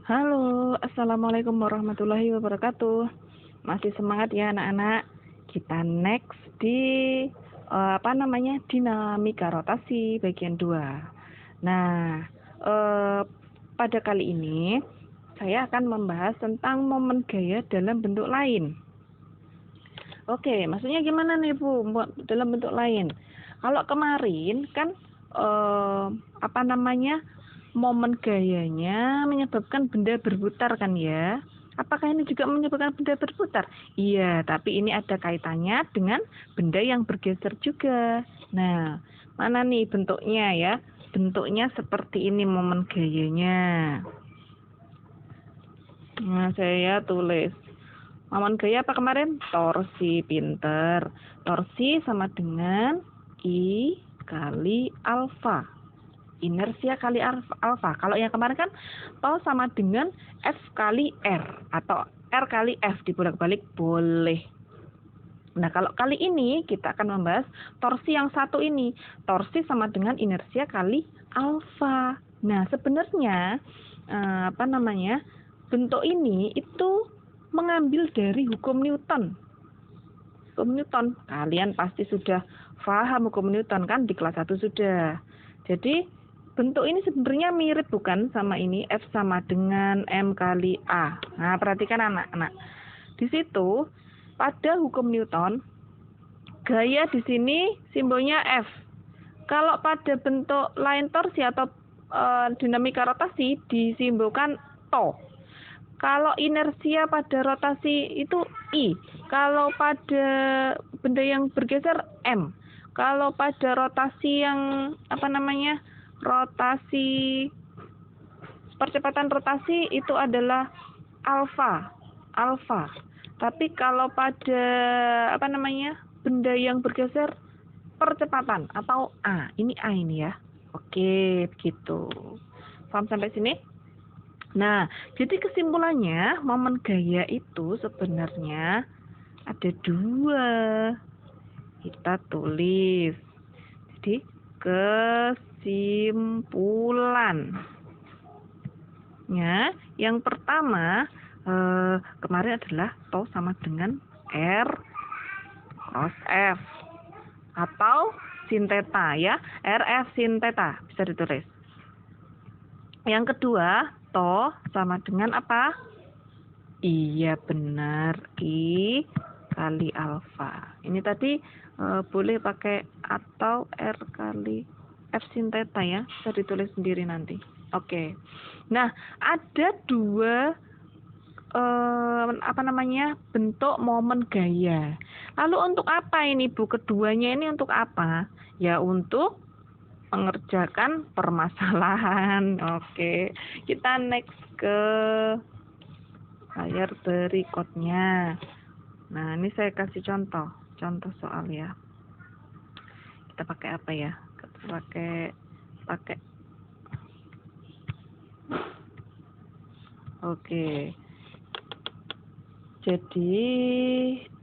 Halo, Assalamualaikum warahmatullahi wabarakatuh. Masih semangat ya anak-anak? Kita next di dinamika rotasi bagian 2. Nah, pada kali ini saya akan membahas tentang momen gaya dalam bentuk lain. Oke, maksudnya gimana nih Bu, dalam bentuk lain? Kalau kemarin kan momen gayanya menyebabkan benda berputar kan ya? Apakah ini juga menyebabkan benda berputar? Iya, tapi ini ada kaitannya dengan benda yang bergeser juga. Nah, mana nih bentuknya ya? Bentuknya seperti ini momen gayanya. Nah, saya tulis. Momen gaya apa kemarin? Torsi, pinter. Torsi sama dengan I kali alfa. Inersia kali alfa. Kalau yang kemarin kan tau sama dengan F kali R atau R kali F dibolak-balik boleh. Nah, kalau kali ini kita akan membahas torsi yang satu ini. Torsi sama dengan inersia kali alfa. Nah, sebenarnya bentuk ini itu mengambil dari hukum Newton. Hukum Newton, kalian pasti sudah paham hukum Newton kan di kelas 1 sudah. Jadi bentuk ini sebenarnya mirip bukan sama ini, F sama dengan M kali A. Nah, perhatikan anak-anak. Di situ pada hukum Newton, gaya di sini simbolnya F. Kalau pada bentuk lain torsi atau dinamika rotasi disimbolkan TO. Kalau inersia pada rotasi itu I. Kalau pada benda yang bergeser M. Kalau pada rotasi yang rotasi percepatan rotasi itu adalah alfa. Tapi kalau pada benda yang bergeser percepatan atau A. Ini A ini ya. Oke, begitu. Paham sampai sini? Nah, jadi kesimpulannya momen gaya itu sebenarnya ada 2. Kita tulis. Jadi kesimpulannya yang pertama kemarin adalah TO sama dengan R cos F atau sin theta ya, RF sin theta bisa ditulis. Yang kedua, TO sama dengan apa? Iya benar, I kali alfa. Ini tadi boleh pakai atau R kali F sin theta ya, bisa ditulis sendiri nanti. Oke. Nah, ada 2 bentuk momen gaya. Lalu untuk apa ini Bu? Keduanya ini untuk apa? Ya untuk mengerjakan permasalahan. Oke, kita next ke layar berikutnya. Nah, ini saya kasih contoh soal ya. Kita pakai apa ya? Kita pakai Oke. Jadi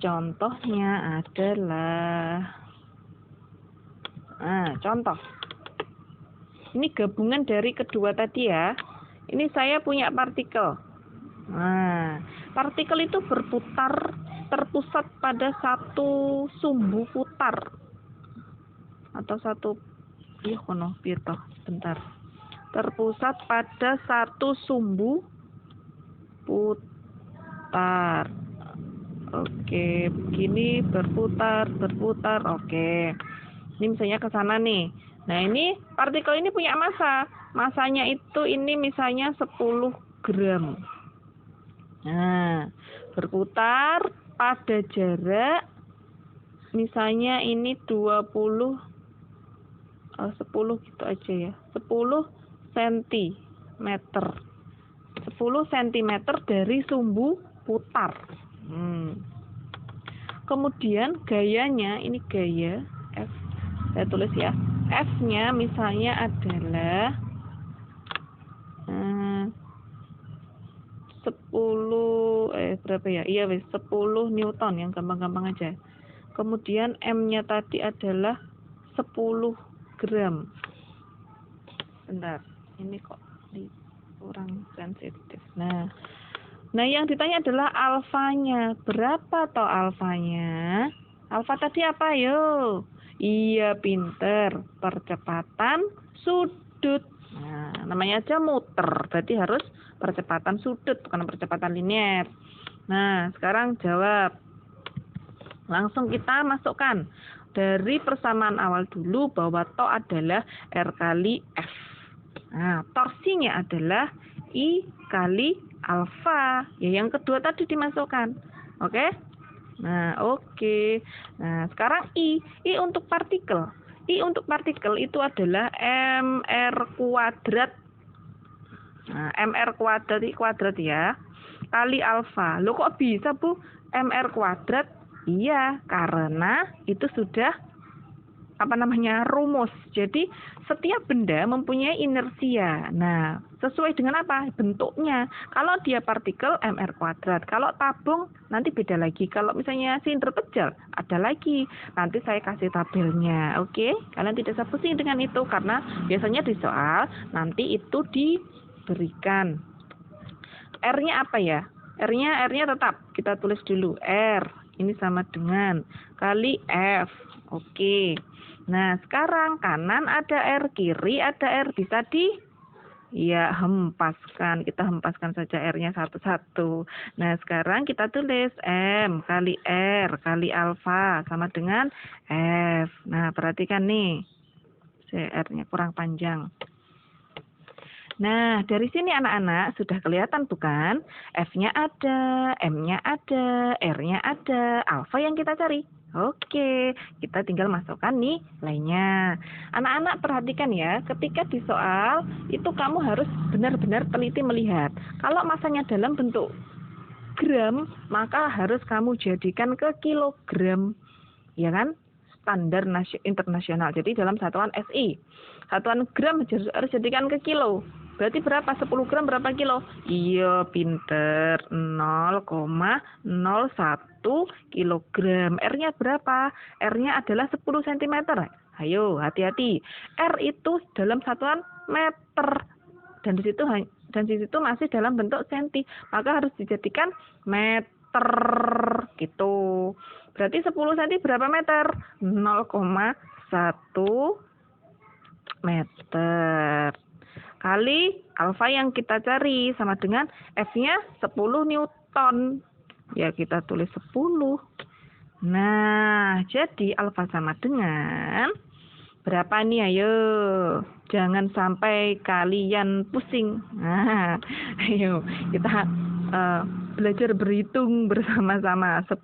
contohnya adalah contoh. Ini gabungan dari kedua tadi ya. Ini saya punya partikel. Nah, partikel itu berputar terpusat pada satu sumbu putar. Atau satu bentar. Terpusat pada satu sumbu putar. Oke, begini berputar. Oke. Ini misalnya ke sana nih. Nah, ini partikel ini punya massa. Massanya itu ini misalnya 10 gram. Nah, berputar pada jarak misalnya ini 10 gitu aja ya. 10 cm. 10 cm dari sumbu putar. Kemudian gayanya, ini gaya F. Saya tulis ya. F-nya misalnya adalah 10 Newton yang gampang-gampang aja. Kemudian M-nya tadi adalah 10 gram. Bentar, ini kok kurang sensitif. Nah, yang ditanya adalah alfanya. Berapa toh alfanya? Alfa tadi apa yo? Iya, pinter. Percepatan sudut. Nah, namanya aja muter. Berarti harus percepatan sudut, bukan percepatan linear. Nah, sekarang jawab. Langsung kita masukkan. Dari persamaan awal dulu bahwa to adalah R kali F. Nah, torsinya adalah I kali alfa. Ya, yang kedua tadi dimasukkan. Oke? Nah, oke. Nah, sekarang I untuk partikel. I untuk partikel itu adalah mr kuadrat. Nah, mr kuadrat ya. Kali alfa. Loh, kok bisa, Bu? Mr kuadrat? Iya, karena itu sudah rumus. Jadi setiap benda mempunyai inersia. Nah, sesuai dengan apa? Bentuknya. Kalau dia partikel mr kuadrat. Kalau tabung nanti beda lagi. Kalau misalnya silinder pejal ada lagi. Nanti saya kasih tabelnya. Oke? Kalian tidak usah pusing dengan itu karena biasanya di soal nanti itu diberikan. R-nya apa ya? R-nya tetap kita tulis dulu. R ini sama dengan kali F. Oke. Nah, sekarang kanan ada R, kiri ada R. Bisa hempaskan. Kita hempaskan saja R-nya satu-satu. Nah, sekarang kita tulis M kali R kali alfa sama dengan F. Nah, perhatikan nih. R-nya kurang panjang. Nah, dari sini anak-anak sudah kelihatan bukan? F-nya ada, M-nya ada, R-nya ada, alfa yang kita cari. Oke, kita tinggal masukkan nih lainnya. Anak-anak perhatikan ya, ketika di soal itu kamu harus benar-benar teliti melihat. Kalau masanya dalam bentuk gram, maka harus kamu jadikan ke kilogram. Ya kan? Standar internasional. Jadi dalam satuan SI. Satuan gram harus jadikan ke kilo. Berarti berapa? 10 gram berapa kilo? Iya, pinter. 0,01 kilogram. R-nya berapa? R-nya adalah 10 cm. Ayo, hati-hati. R itu dalam satuan meter. Dan di situ masih dalam bentuk senti. Maka harus dijadikan meter. Gitu. Berarti 10 cm berapa meter? 0,1 meter. Kali alfa yang kita cari sama dengan F-nya 10 Newton. Ya, kita tulis 10. Nah, jadi alfa sama dengan berapa nih? Ayo. Jangan sampai kalian pusing. Nah, ayo kita belajar berhitung bersama-sama. 10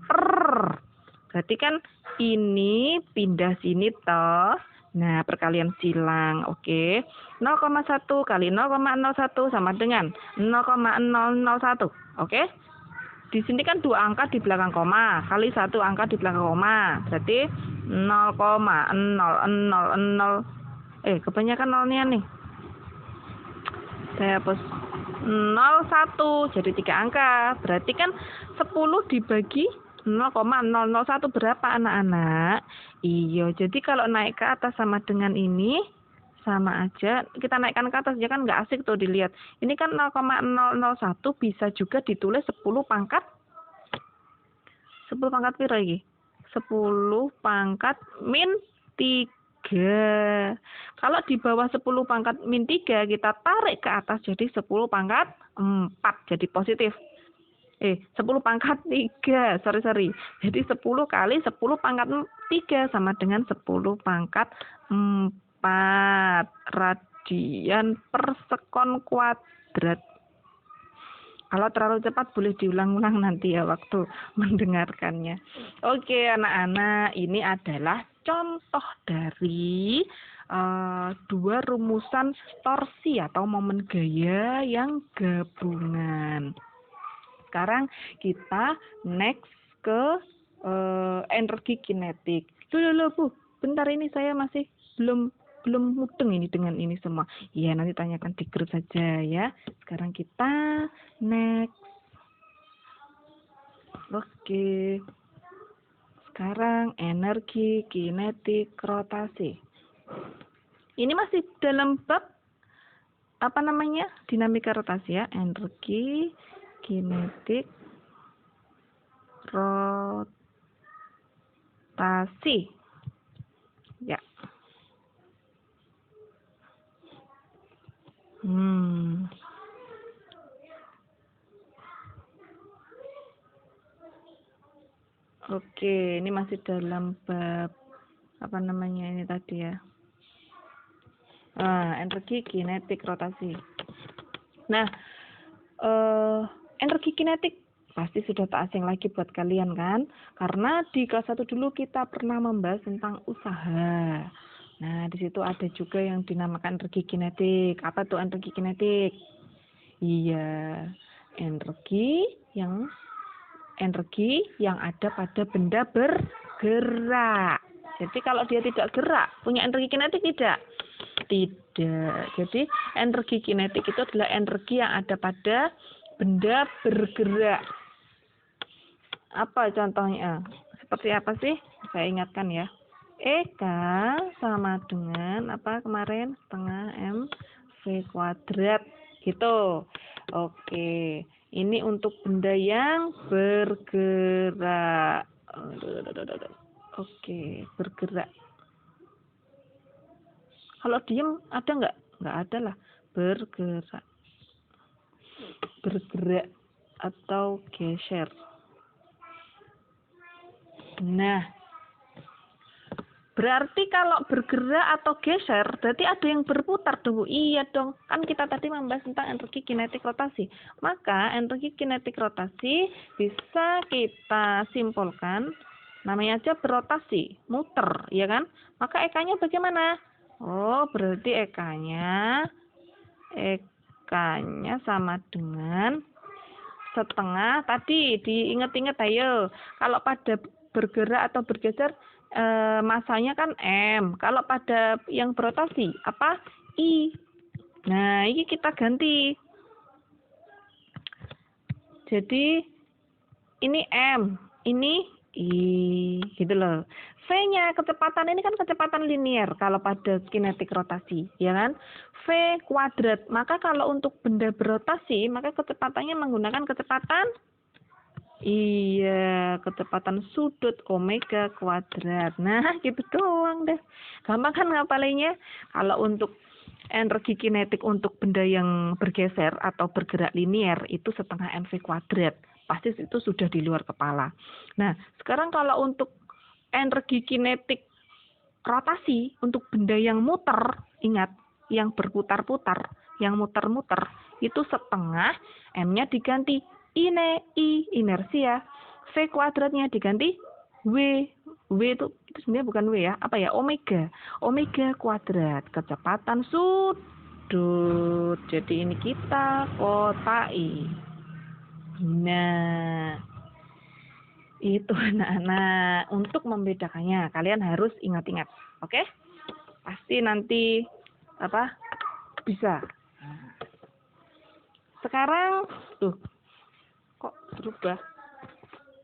per. Berarti kan ini pindah sini toh. Nah, perkalian silang, oke. 0,1 kali 0,01 sama dengan 0,001, oke. Di sini kan 2 angka di belakang koma, kali 1 angka di belakang koma. Berarti 0,000. Kebanyakan nolnya nih. Saya hapus 01, jadi 3 angka. Berarti kan 10 dibagi 0,001 berapa anak-anak? Iya, jadi kalau naik ke atas sama dengan ini, sama aja. Kita naikkan ke atas, ya kan nggak asik tuh dilihat. Ini kan 0,001 bisa juga ditulis 10 pangkat. 10 pangkat piro iki? 10 pangkat min 3. Kalau di bawah 10 pangkat min 3, kita tarik ke atas jadi 10 pangkat 4. Jadi positif. 10 pangkat 3, sorry. Jadi 10 kali 10 pangkat 3 sama dengan 10 pangkat 4 radian per sekon kuadrat. Kalau terlalu cepat boleh diulang-ulang nanti ya waktu mendengarkannya. Oke anak-anak, ini adalah contoh dari 2 rumusan torsi atau momen gaya yang gabungan. Sekarang kita next ke energi kinetik. Loh, Bu, bentar ini saya masih belum mudeng ini dengan ini semua. Iya, nanti tanyakan di grup saja ya. Sekarang kita next. Oke. Sekarang energi kinetik rotasi. Ini masih dalam bab apa namanya? Dinamika rotasi ya. Energi kinetik rotasi. Ya. Oke, ini masih dalam bab apa namanya ini tadi ya. Energi kinetik rotasi. Nah, energi kinetik pasti sudah tak asing lagi buat kalian kan? Karena di kelas 1 dulu kita pernah membahas tentang usaha. Nah, di situ ada juga yang dinamakan energi kinetik. Apa tuh energi kinetik? Iya, energi yang ada pada benda bergerak. Jadi kalau dia tidak gerak, punya energi kinetik tidak? Tidak. Jadi energi kinetik itu adalah energi yang ada pada benda bergerak. Apa contohnya? Seperti apa sih? Saya ingatkan ya. EK sama dengan apa kemarin? Setengah mv kuadrat. Gitu. Oke. Ini untuk benda yang bergerak. Oke, bergerak. Kalau diem ada nggak? Nggak ada lah. Bergerak. Bergerak atau geser. Nah, berarti kalau bergerak atau geser, berarti ada yang berputar dong. Iya dong. Kan kita tadi membahas tentang energi kinetik rotasi. Maka energi kinetik rotasi bisa kita simpulkan namanya aja berotasi, muter, ya kan? Maka EK-nya bagaimana? Oh, berarti EK-nya sama dengan setengah. Tadi diingat-ingat ayo. Kalau pada bergerak atau bergeser masanya kan M. Kalau pada yang berotasi apa? I. Nah, ini kita ganti. Jadi ini M, ini I, gitu loh. V-nya kecepatan ini kan kecepatan linear kalau pada kinetik rotasi, ya kan? V kuadrat. Maka kalau untuk benda berotasi, maka kecepatannya menggunakan kecepatan kecepatan sudut omega kuadrat. Nah, gitu doang deh. Gampang kan ngapalinnya? Kalau untuk energi kinetik untuk benda yang bergeser atau bergerak linear itu setengah mv kuadrat. Pasti itu sudah di luar kepala. Nah, sekarang kalau untuk energi kinetik rotasi untuk benda yang muter, ingat, yang berputar-putar, yang muter-muter, itu setengah, M-nya diganti inersia, V kuadratnya diganti W. W itu sebenarnya bukan W ya, apa ya, omega. Omega kuadrat, kecepatan sudut. Jadi ini kita kotai. Nah, itu anak-anak, untuk membedakannya kalian harus ingat-ingat, oke? Pasti nanti apa bisa. Sekarang tuh kok berubah?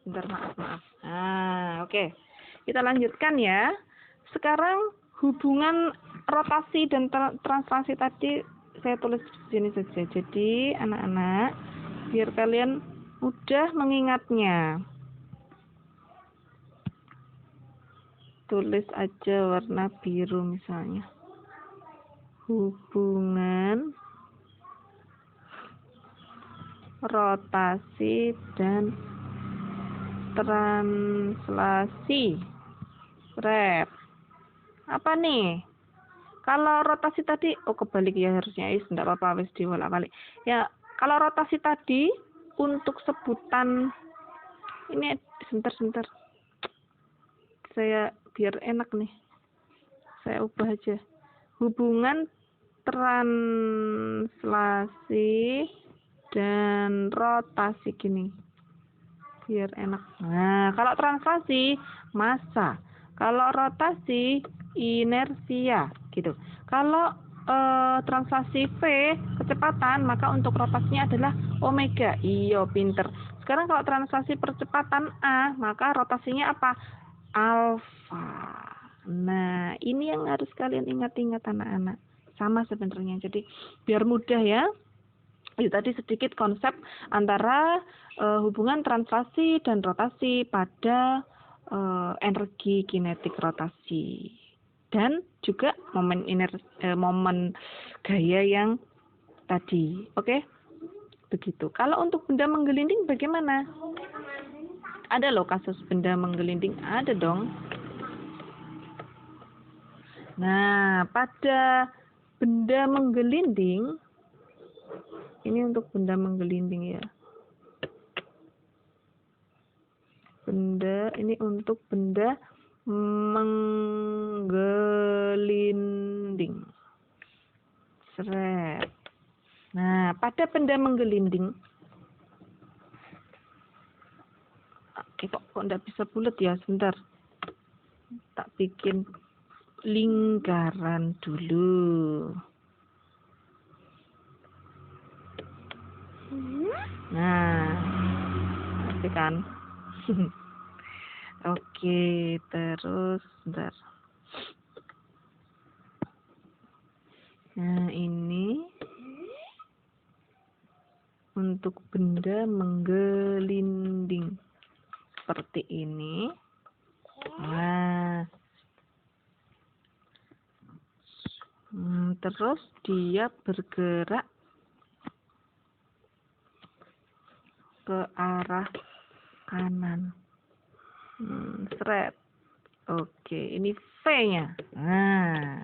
Bentar, maaf. Nah, oke. Kita lanjutkan ya. Sekarang hubungan rotasi dan translasi tadi saya tulis di sini saja. Jadi anak-anak, biar kalian mudah mengingatnya. Tulis aja warna biru misalnya. Hubungan rotasi dan translasi. Rep. Apa nih? Kalau rotasi tadi, kebalik ya harusnya. Enggak apa-apa, wis dibolak-balik. Ya, kalau rotasi tadi untuk sebutan ini sebentar. Saya biar enak nih. Saya ubah aja. Hubungan translasi dan rotasi gini. Biar enak. Nah, kalau translasi massa. Kalau rotasi inersia gitu. Kalau translasi V kecepatan, maka untuk rotasinya adalah omega. Iyo, pinter. Sekarang kalau translasi percepatan A, maka rotasinya apa? Alfa. Nah, ini yang harus kalian ingat-ingat anak-anak. sama sebenarnya. Jadi biar mudah ya. Itu tadi sedikit konsep antara hubungan translasi dan rotasi pada energi kinetik rotasi dan juga momen gaya yang tadi. Oke? Begitu. Kalau untuk benda menggelinding bagaimana? Ada loh kasus benda menggelinding, ada dong. Nah, pada benda menggelinding, ini untuk benda menggelinding ya. Ini untuk benda menggelinding. Seret. Nah, pada benda menggelinding, oke, kok enggak bisa bulat ya, sebentar. Tak bikin lingkaran dulu. Nah, pasti kan. Oke, terus sebentar. Nah, ini untuk benda menggelinding seperti ini. Nah, terus dia bergerak ke arah kanan. Seret. Oke, ini V-nya. Nah,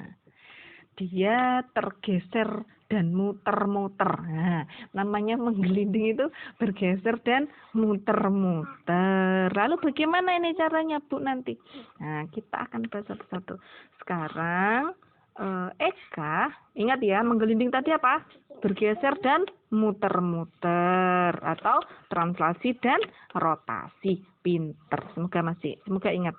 dia tergeser dan muter-muter. Nah, namanya menggelinding itu bergeser dan muter-muter. Lalu bagaimana ini caranya, Bu, nanti? Nah, kita akan bahas satu-satu. Sekarang, Eka, ingat ya, menggelinding tadi apa? Bergeser dan muter-muter atau translasi dan rotasi. Pinter. Semoga ingat.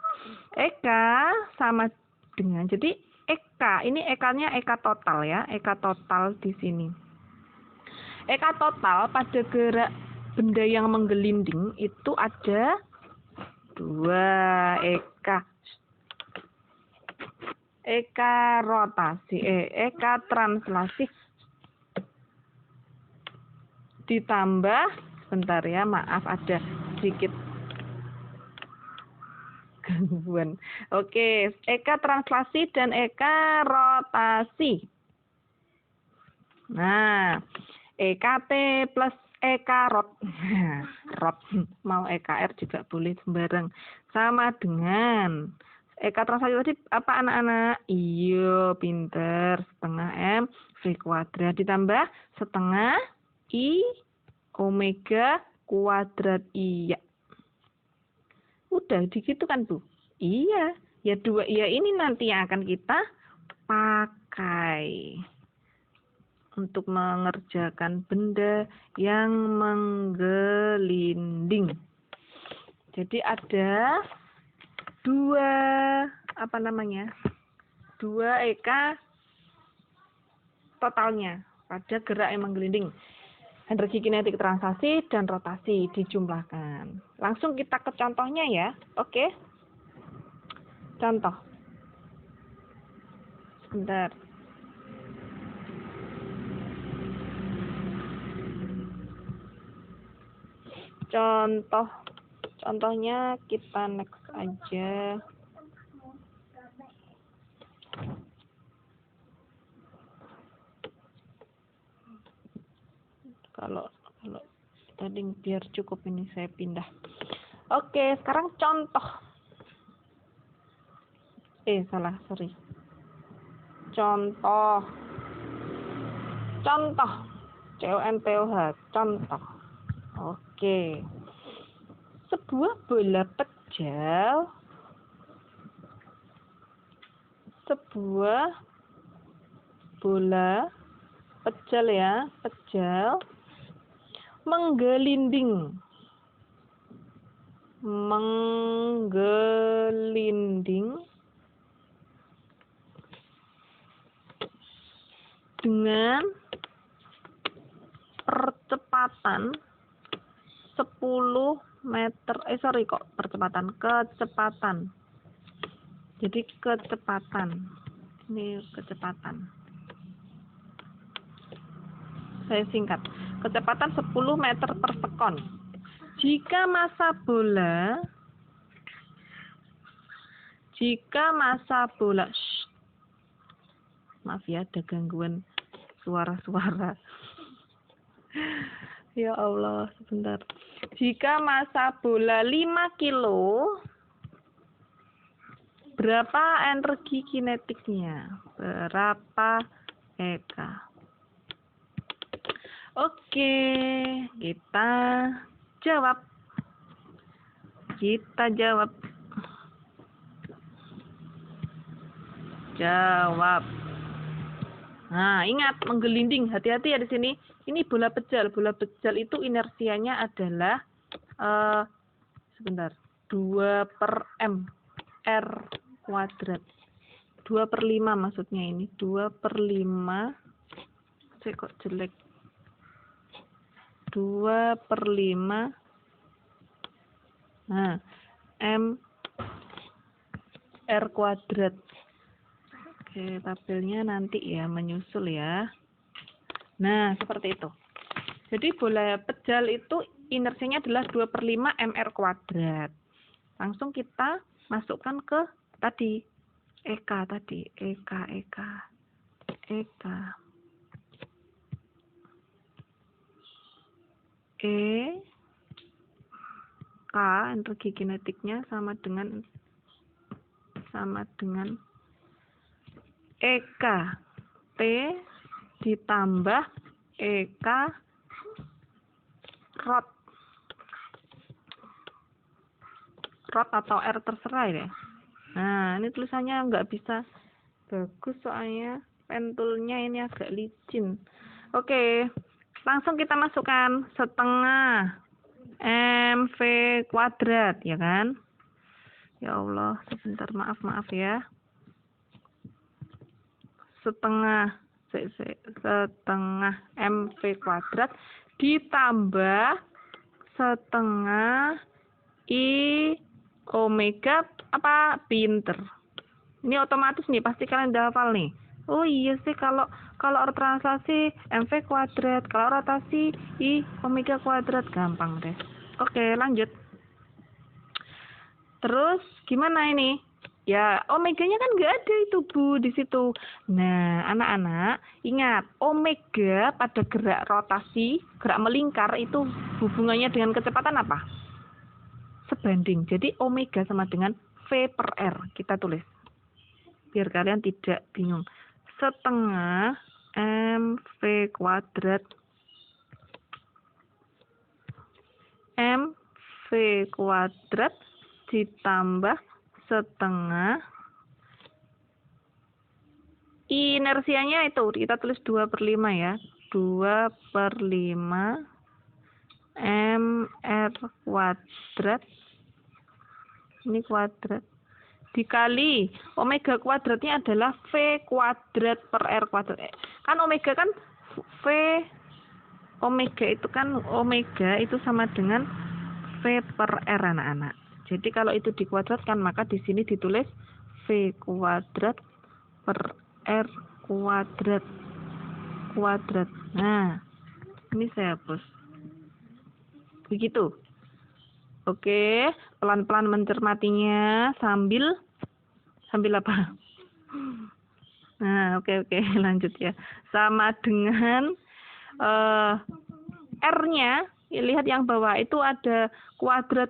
Eka sama dengan, jadi Eka, ini Ekanya Eka total ya, Eka total di sini. Eka total pada gerak benda yang menggelinding itu ada 2 Eka. Eka rotasi, Eka translasi ditambah, sebentar ya, maaf ada sedikit gangguan. Oke, Eka translasi dan Eka rotasi. Nah, EKT plus Eka rot. Rot, mau EKR juga boleh sembarang. Sama dengan Eka translasi tadi apa anak-anak? Iya, pinter. Setengah M V kuadrat ditambah setengah I omega kuadrat. Iya. Udah gitu kan, Bu? Iya. Ya 2 iya ini nanti yang akan kita pakai untuk mengerjakan benda yang menggelinding. Jadi ada 2 Eka totalnya pada gerak yang menggelinding. Energi kinetik translasi dan rotasi dijumlahkan. Langsung kita ke contohnya ya. Oke. Contoh. Sebentar. Contohnya kita next aja. Kalau tadi biar cukup ini saya pindah. Oke, sekarang contoh. Sorry. Contoh. CONTOH. Contoh. Oke. Sebuah bola pejal. Pejal menggelinding dengan percepatan 10 meter. Kecepatan. Jadi kecepatan. Ini kecepatan. Saya singkat. Kecepatan 10 meter per sekon. Jika massa bola maaf ya, ada gangguan suara-suara. Ya Allah, sebentar. Jika massa bola 5 kilo, berapa energi kinetiknya? Berapa EK? Oke, kita jawab. Jawab. Nah, ingat menggelinding, hati-hati ya di sini. Ini bola pejal. Bola pejal itu inersianya adalah 2 per M R kuadrat. 2 per 5 maksudnya ini. 2 per 5. Saya kok jelek. 2 per 5. Nah, M R kuadrat. Oke, tabelnya nanti ya, menyusul ya. Nah, seperti itu. Jadi bola pejal itu inersinya adalah 2 per 5 MR kuadrat. Langsung kita masukkan ke tadi. EK tadi. EK. K energi kinetiknya sama dengan EK T ditambah EK rot atau R terserah ya. Nah, ini tulisannya nggak bisa bagus soalnya pentulnya ini agak licin. Oke, langsung kita masukkan setengah MV kuadrat ya kan. Ya Allah, sebentar, maaf ya. Setengah MV kuadrat ditambah setengah I omega apa pinter. Ini otomatis nih, pasti kalian udah hafal nih. Oh iya sih, kalau translasi MV kuadrat, kalau rotasi I omega kuadrat, gampang deh. Oke, lanjut. Terus gimana ini? Ya, omeganya kan nggak ada itu Bu di situ. Nah, anak-anak ingat, omega pada gerak rotasi, gerak melingkar itu hubungannya dengan kecepatan apa? Sebanding. Jadi omega sama dengan V per R. Kita tulis. Biar kalian tidak bingung. Setengah MV kuadrat ditambah setengah inersianya itu kita tulis 2 per 5 ya. 2 per 5 MR kuadrat, ini kuadrat, dikali omega kuadratnya adalah V kuadrat per R kuadrat. Kan omega kan V, omega itu sama dengan V per R anak-anak. Jadi kalau itu dikuadratkan maka di sini ditulis V kuadrat per R kuadrat. Nah, ini saya hapus. Begitu. Oke, pelan-pelan mencermatinya sambil apa? Nah, oke, lanjut ya. Sama dengan R-nya, lihat yang bawah itu ada kuadrat,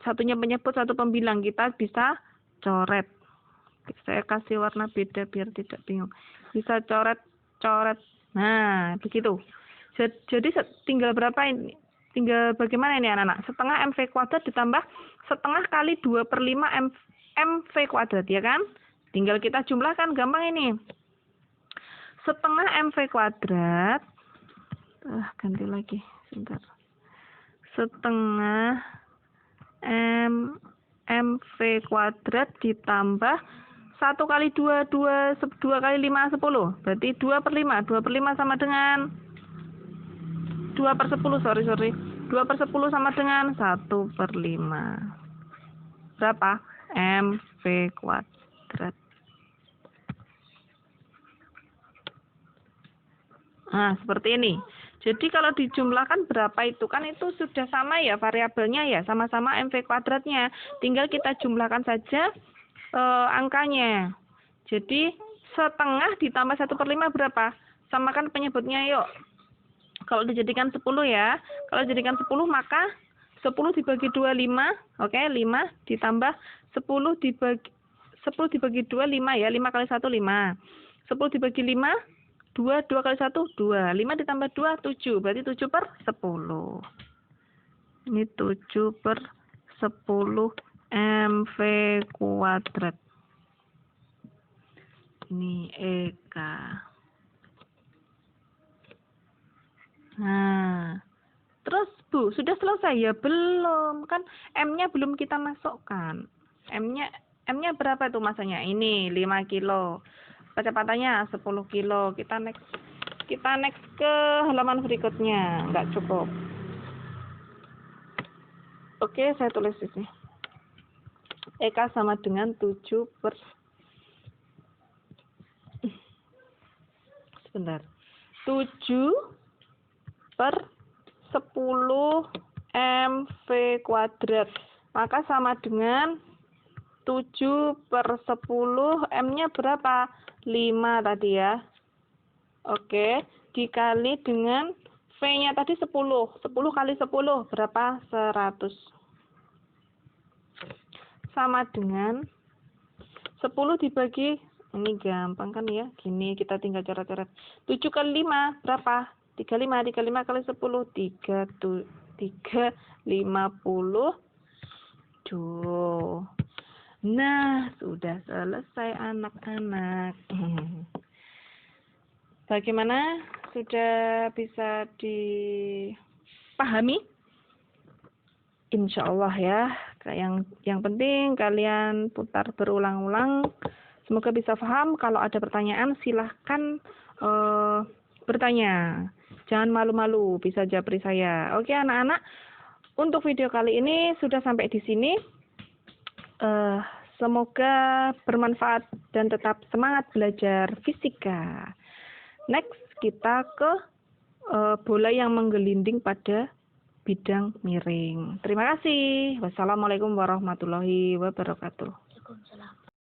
satunya penyebut, satu pembilang. Kita bisa coret. Saya kasih warna beda biar tidak bingung. Bisa coret. Nah, begitu. Jadi tinggal berapa ini? Tinggal bagaimana ini anak-anak? Setengah MV kuadrat ditambah setengah kali 2 per 5 MV kuadrat ya kan? Tinggal kita jumlahkan, gampang ini. Setengah MV kuadrat. Ganti lagi. Sebentar. Setengah MV kuadrat ditambah 1 kali 2 kali 5 10. Berarti 2 per 5. 2 per 5 sama dengan 2 per 10, sorry. 2 per 10 sama dengan 1 per 5. Berapa? MV kuadrat. Nah, seperti ini. Jadi kalau dijumlahkan berapa itu? Kan itu sudah sama ya variabelnya ya, sama-sama MV kuadratnya. Tinggal kita jumlahkan saja angkanya. Jadi setengah ditambah 1/5 berapa? Samakan penyebutnya yuk. Kalau dijadikan 10 ya. Kalau dijadikan 10 maka 10 dibagi 2, 5. Oke, 5 ditambah 10 dibagi 2, 5 ya. 5 kali 1, 5. 10 dibagi 5, 2 kali 1, 2. 5 ditambah 2, 7. Berarti 7/10. Ini 7/10 MV kuadrat. Ini Eka. Nah, terus Bu, sudah selesai ya? Belum, kan M-nya belum kita masukkan. M-nya berapa tuh masanya? Ini 5 kilo. Kecepatannya 10 kilo. Kita next ke halaman berikutnya. Enggak cukup. Oke, saya tulis di sini. Eka sama dengan 7 per... Sebentar. 7/10 MV kuadrat. Maka sama dengan 7/10. M-nya berapa? 5 tadi ya. Oke. Dikali dengan V-nya tadi 10. 10 kali 10 berapa? 100. Sama dengan 10 dibagi, ini gampang kan ya, gini kita tinggal coret-coret. 7 kali 5 berapa? 35. 35 kali 10 350. Nah, sudah selesai anak-anak. Bagaimana? Sudah bisa dipahami? Insya Allah ya. Yang penting kalian putar berulang-ulang. Semoga bisa paham. Kalau ada pertanyaan silahkan bertanya. Jangan malu-malu, bisa japri saya. Oke anak-anak, untuk video kali ini sudah sampai di sini. Semoga bermanfaat dan tetap semangat belajar fisika. Next kita ke bola yang menggelinding pada bidang miring. Terima kasih. Wassalamualaikum warahmatullahi wabarakatuh. Waalaikumsalam.